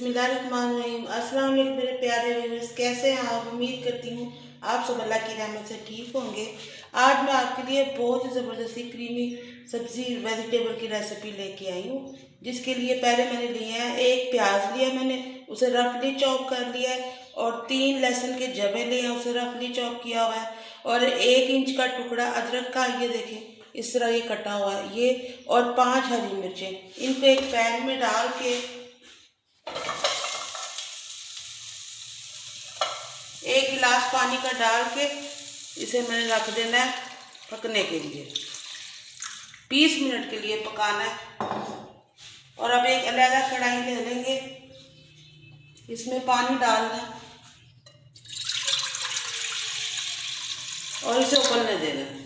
बिस्मिल्लाहिर्रहमानिर्रहीम। अस्सलाम वालेकुम मेरे प्यारे व्यूअर्स, कैसे हैं आप? उम्मीद करती हूँ आप सब अल्लाह की रहमत से ठीक होंगे। आज मैं आपके लिए बहुत ही ज़बरदस्ती क्रीमी सब्ज़ी वेजिटेबल की रेसिपी लेके आई हूँ, जिसके लिए पहले मैंने लिया है एक प्याज लिया, मैंने उसे रफली चॉप कर लिया है, और 3 लहसुन के जबे लिए हैं, उसे रफली चॉप किया हुआ है, और 1 इंच का टुकड़ा अदरक का, ये देखें इस तरह ये कटा हुआ है ये, और 5 हरी मिर्चें। इनको एक पैन में डाल के 1 गिलास पानी का डाल के इसे मैंने रख देना है पकने के लिए। 20 मिनट के लिए पकाना है। और अब एक अलग कढ़ाई ले लेंगे, इसमें पानी डालना है और इसे उबलने देना है।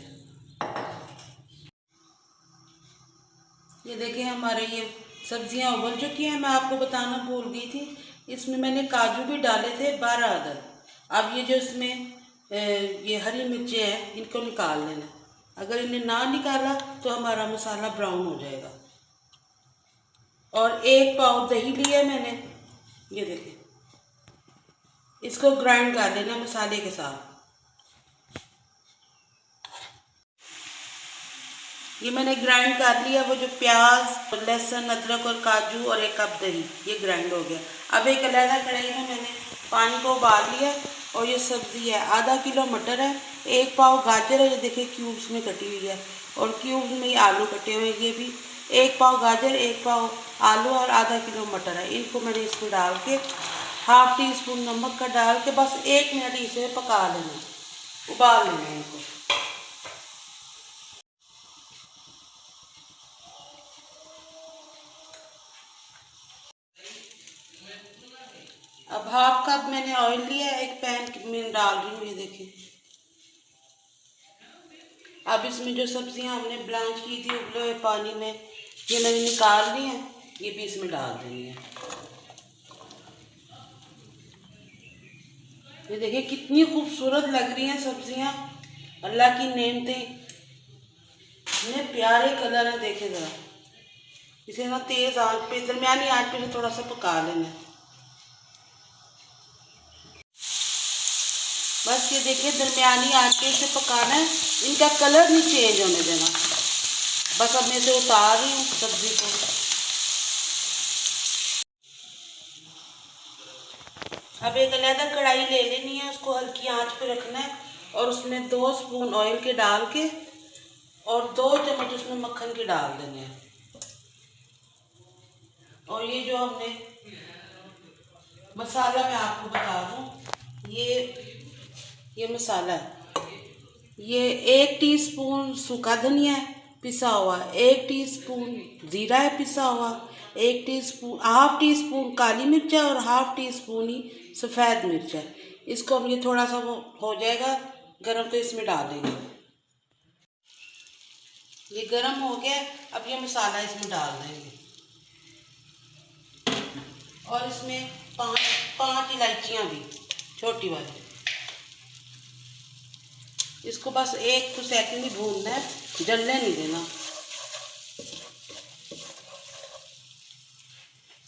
ये देखिए हमारे ये सब्जियां उबल चुकी हैं। मैं आपको बताना भूल गई थी, इसमें मैंने काजू भी डाले थे 12 अदद। अब ये जो इसमें ये हरी मिर्चें हैं, इनको निकाल लेना। अगर इन्हें ना निकाला तो हमारा मसाला ब्राउन हो जाएगा। और 1 पाव दही लिया मैंने, ये देखिए इसको ग्राइंड कर लेना मसाले के साथ। ये मैंने ग्राइंड कर लिया, वो जो प्याज लहसुन अदरक और काजू और 1 कप दही, ये ग्राइंड हो गया। अब एक अलग कढ़ाई में मैंने पानी को उबाल लिया, और ये सब्ज़ी है आधा किलो मटर है, 1 पाव गाजर है, ये देखिए क्यूब्स में कटी हुई है, और क्यूब्स में ये आलू कटे हुए हैं, ये भी 1 पाव गाजर 1 पाव आलू और आधा किलो मटर है। इनको मैंने इसमें डाल के ½ टी स्पून नमक का डाल के बस 1 मिनट इसे पका लेना, उबाल लेना इनको। अब ½ कप मैंने ऑयल लिया, एक पैन में डाल रही हूँ, ये देखिए। अब इसमें जो सब्जियां हमने ब्लांच की थी उबले हुए पानी में, ये मैंने निकाल ली हैं, ये भी इसमें डाल देनी है। ये देखिए कितनी खूबसूरत लग रही हैं सब्जियां, अल्लाह की नेमतें, इतने प्यारे कलर हैं। देखे ज़रा, इसे ना तेज़ आंच पे, दरमियानी आंच पे थोड़ा सा पका लेना है। बस ये देखिए दरमियानी आंच पे इसे पकाना है, इनका कलर नहीं चेंज होने देना। बस अब मैं इसे उतार रही हूँ सब्जी को। अब एक अलग कढ़ाई ले लेनी है, उसको हल्की आंच पे रखना है, और उसमें 2 स्पून ऑयल के डाल के और 2 चम्मच उसमें मक्खन के डाल देने हैं। और ये जो हमने मसाला, मैं आपको बता दूँ, ये मसाला है, ये 1 टीस्पून सूखा धनिया है पिसा हुआ, 1 टीस्पून ज़ीरा है पिसा हुआ, 1 टीस्पून ½ टी स्पून काली मिर्च है, और ½ टी स्पून ही सफ़ेद मिर्च है। इसको अब ये थोड़ा सा वो हो जाएगा गरम तो इसमें डाल देंगे। ये गरम हो गया, अब ये मसाला इसमें डाल देंगे, और इसमें 5 इलायचियाँ भी छोटी वाली। इसको बस 1 सेकंड ही भूनना है, जलने नहीं देना।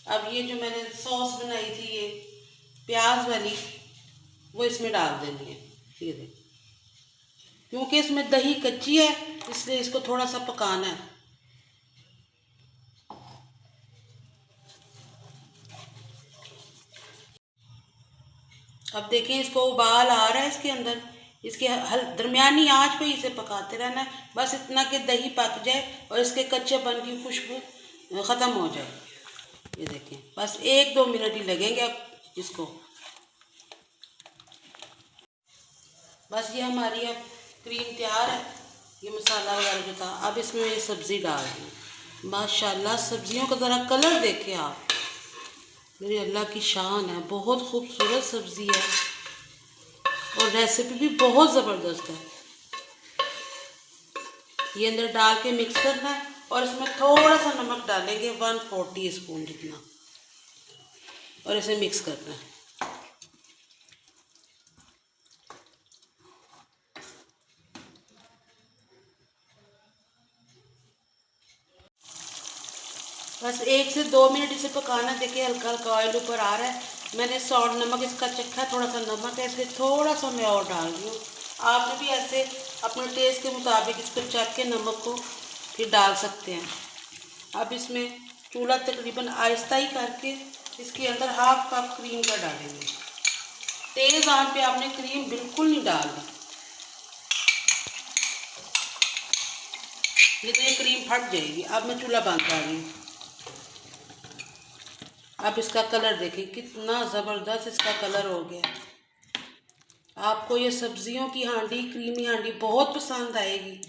अब ये जो मैंने सॉस बनाई थी ये प्याज वाली, वो इसमें डाल देनी है। ये देखिए, क्योंकि इसमें दही कच्ची है इसलिए इसको थोड़ा सा पकाना है। अब देखें इसको उबाल आ रहा है इसके अंदर, इसके दरमियानी आंच पे इसे पकाते रहना है, बस इतना कि दही पक जाए और इसके कच्चेपन की खुशबू ख़त्म हो जाए। ये देखें बस 1-2 मिनट ही लगेंगे अब इसको। बस ये हमारी अब क्रीम तैयार है, ये मसाला वगैरह जो था। अब इसमें ये सब्ज़ी डाल दी। माशाल्लाह सब्जियों का ज़रा कलर देखें आप, मेरी अल्लाह की शान है, बहुत खूबसूरत सब्ज़ी है, और रेसिपी भी बहुत ज़बरदस्त है। ये अंदर डाल के मिक्स करना है, और इसमें थोड़ा सा नमक डालेंगे 1/4 टी स्पून जितना, और इसे मिक्स करना है। बस 1 से 2 मिनट इसे पकाना। देखिए हल्का हल्का ऑयल ऊपर आ रहा है। मैंने सॉल्ट नमक इसका चखा, थोड़ा सा नमक है इसलिए थोड़ा सा मैं और डाल रही हूँ। आपने भी ऐसे अपने टेस्ट के मुताबिक इसको चख के नमक को फिर डाल सकते हैं। अब इसमें चूल्हा तकरीबन आहिस्ता ही करके इसके अंदर हाफ कप क्रीम का डालेंगे। तेज़ आंच पे आपने क्रीम बिल्कुल नहीं डालनी, नहीं तो ये क्रीम फट जाएगी। अब मैं चूल्हा बंद कर रही हूँ। अब इसका कलर देखिए कितना ज़बरदस्त इसका कलर हो गया। आपको ये सब्जियों की हांडी, क्रीमी हांडी बहुत पसंद आएगी,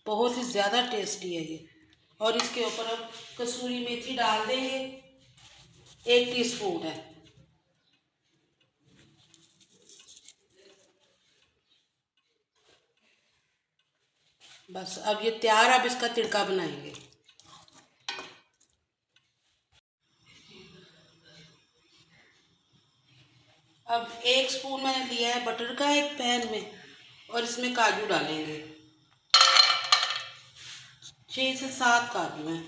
बहुत ही ज़्यादा टेस्टी है ये। और इसके ऊपर अब कसूरी मेथी डाल देंगे, 1 टीस्पून है। बस अब ये तैयार। अब इसका तिड़का बनाएंगे। अब 1 स्पून मैंने लिया है बटर का एक पैन में, और इसमें काजू डालेंगे। 6 से 7 काजू हैं।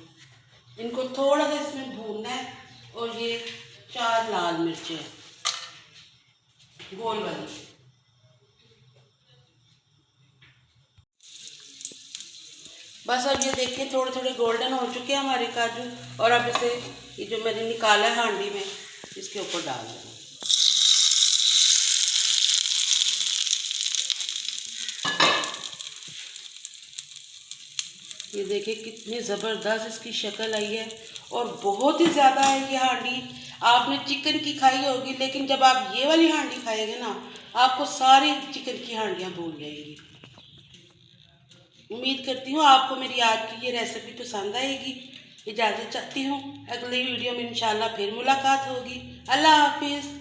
इनको थोड़ा सा इसमें भूनना है। और ये 4 लाल मिर्चें गोल वाली। बस अब ये देखिए थोड़े थोड़े गोल्डन हो चुके हैं हमारे काजू। और अब इसे ये जो मैंने निकाला है हांडी में, इसके ऊपर डाल देना। ये देखिए कितनी ज़बरदस्त इसकी शक्ल आई है, और बहुत ही ज़्यादा है ये हांडी। आपने चिकन की खाई होगी, लेकिन जब आप ये वाली हांडी खाएंगे ना, आपको सारी चिकन की हांडियाँ भूल जाएंगी। उम्मीद करती हूँ आपको मेरी आज की ये रेसिपी पसंद आएगी। इजाज़त चाहती हूँ, अगली वीडियो में इंशाल्लाह फिर मुलाकात होगी। अल्लाह हाफिज़।